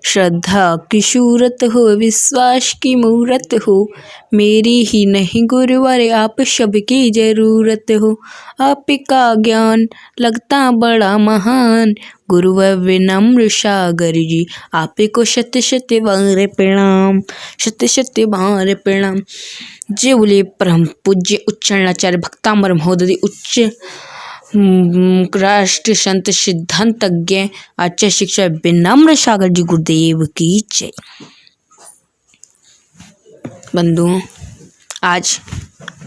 श्रद्धा की सूरत हो, विश्वास की मूरत हो, मेरी ही नहीं गुरुवर आप सबकी ज़रूरत हो। आपका ज्ञान लगता बड़ा महान, गुरुवर विनम्र सागर जी, आपको शत शत बार प्रणाम, शत शत बार प्रणाम। जय बोले परम पूज्य उच्चरणाचार्य भक्ताम्बर महोदय उच्च राष्ट्र संत सिद्धांतज्ञ आचार्य शिक्षा विनम्र सागर जी गुरुदेव की जय। बंधुओं, आज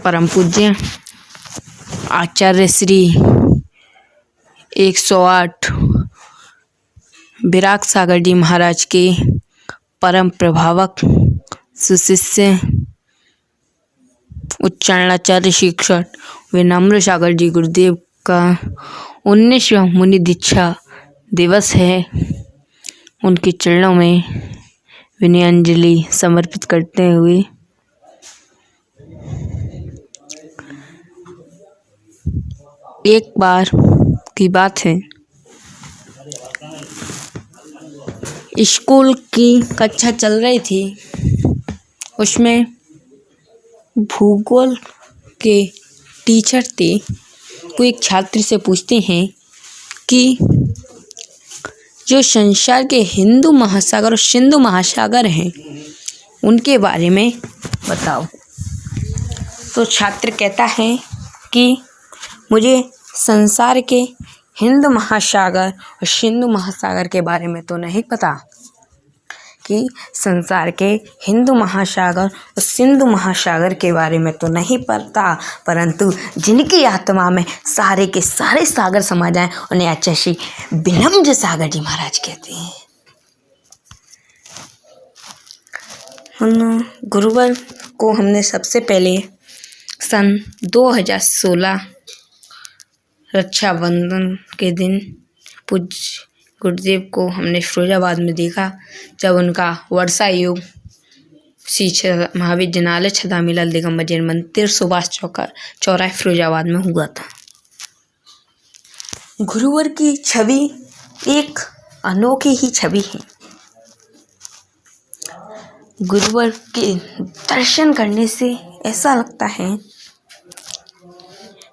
परम पूज्य आचार्य श्री 108 विराग सागर जी महाराज के परम प्रभावक सुशिष्य उच्चारणाचार्य शिक्षक विनम्र सागर जी गुरुदेव का 19वां मुनि दीक्षा दिवस है। उनके चरणों में विनयाञ्जलि समर्पित करते हुए एक बार की बात है, स्कूल की कक्षा चल रही थी। उसमें भूगोल के टीचर थे। वो एक छात्र से पूछते हैं कि जो संसार के हिंदू महासागर और सिंधु महासागर हैं उनके बारे में बताओ। तो छात्र कहता है कि मुझे संसार के हिंदू महासागर और सिंधु महासागर के बारे में तो नहीं पता, कि संसार के हिंदू महासागर और सिंधु महासागर के बारे में तो नहीं पता, परंतु जिनकी आत्मा में सारे के सारे सागर समा जाएं उन्हें आचार्य श्री विनम्र सागर जी महाराज कहते हैं। उन गुरुवर को हमने सबसे पहले सन 2016 रक्षाबंधन के दिन पूज्य गुरुदेव को हमने फिरोजाबाद में देखा, जब उनका वर्षा योग श्री महाविद्यालय छदामिलाल दिगंबर जैन मंदिर सुभाष चौराहे फिरोजाबाद में हुआ था। गुरुवर की छवि एक अनोखी ही छवि है। गुरुवर के दर्शन करने से ऐसा लगता है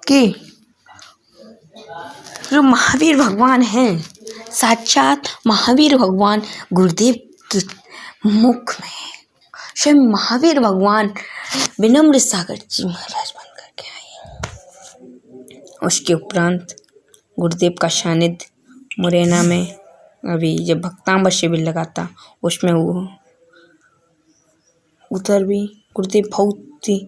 कि जो महावीर भगवान हैं, साक्षात महावीर भगवान गुरुदेव के मुख में स्वयं महावीर भगवान विनम्र सागर जी महाराज बन करके आए। उसके उपरांत गुरुदेव का सानिध्य मुरैना में अभी जब भक्ताम्बर शिविर लगा था उसमें वो उधर भी गुरुदेव बहुत ही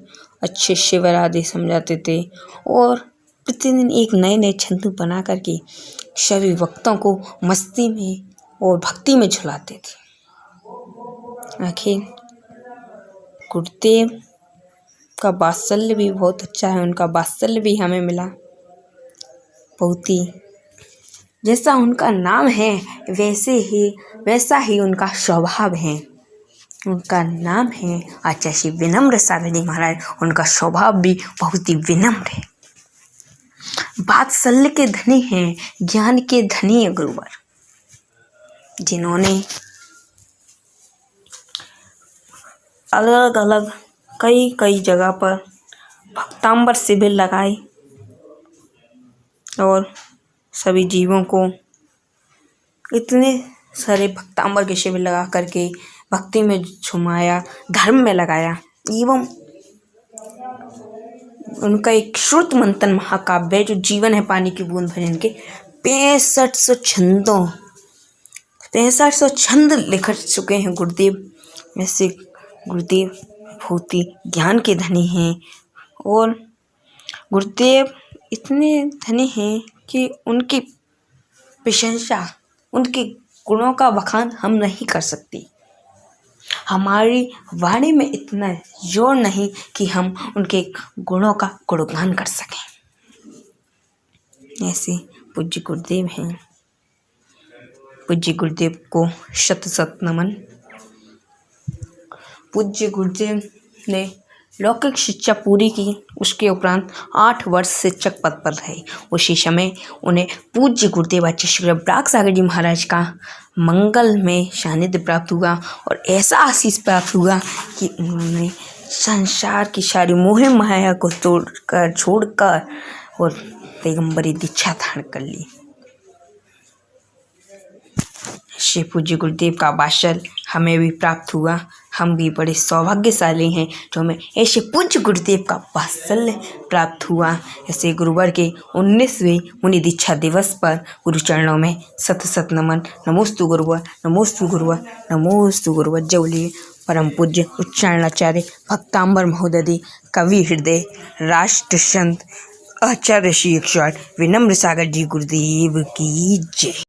अच्छे शिविर आदि समझाते थे और प्रतिदिन एक नए नए छंद बना करके सभी भक्तों को मस्ती में और भक्ति में झुलाते थे। आखिर गुरुदेव का वात्सल्य भी बहुत अच्छा है, उनका वात्सल्य भी हमें मिला। बहुत ही जैसा उनका नाम है वैसा ही उनका स्वभाव है। उनका नाम है आचार्य श्री विनम्र सागर जी महाराज, उनका स्वभाव भी बहुत ही विनम्र है। वात्सल्य के धनी हैं, ज्ञान के धनी है गुरुवर, जिन्होंने अलग अलग कई जगह पर भक्ताम्बर शिविर लगाए और सभी जीवों को इतने सारे भक्ताम्बर के शिविर लगा करके भक्ति में झुमाया, धर्म में लगाया। एवं उनका एक श्रुत मंथन महाकाव्य जो जीवन है पानी की बूंद भजन के 6500 छंद लिख चुके हैं गुरुदेव। ऐसे गुरुदेव बहुत ही ज्ञान के धनी हैं और गुरुदेव इतने धनी हैं कि उनकी प्रशंसा, उनके गुणों का बखान हम नहीं कर सकते। हमारी वाणी में इतना जोर नहीं कि हम उनके गुणों का गुणगान कर सकें। ऐसे पूज्य गुरुदेव हैं। पूज्य गुरुदेव को शत शत नमन। पूज्य गुरुदेव ने लौकिक शिक्षा पूरी की। उसके उपरांत 8 वर्ष शिक्षक पद पर रहे। उसी समय उन्हें पूज्य गुरुदेव आचार्य ब्राक सागर जी महाराज का मंगल में सानिध्य प्राप्त हुआ और ऐसा आशीष प्राप्त हुआ कि उन्होंने संसार की सारी मोह माया को छोड़कर और पैगंबरी दीक्षा धारण कर ली। श्री पूज्य गुरुदेव का आशीर्वाद हमें भी प्राप्त हुआ। हम भी बड़े सौभाग्यशाली हैं जो हमें ऐसे पूज्य गुरुदेव का वात्सल्य प्राप्त हुआ। ऐसे गुरुवर के 19वें मुनि दीक्षा दिवस पर गुरु चरणों में सत सत नमन। नमोस्तु गुरुवर, नमोस्तु गुरुवर, नमोस्तु गुरुवर। जय बोलिए परम पूज्य उच्चारणाचार्य भक्तांबर महोदय, कवि हृदय, राष्ट्र संत आचार्य श्री विनम्र सागर जी गुरुदेव की जय।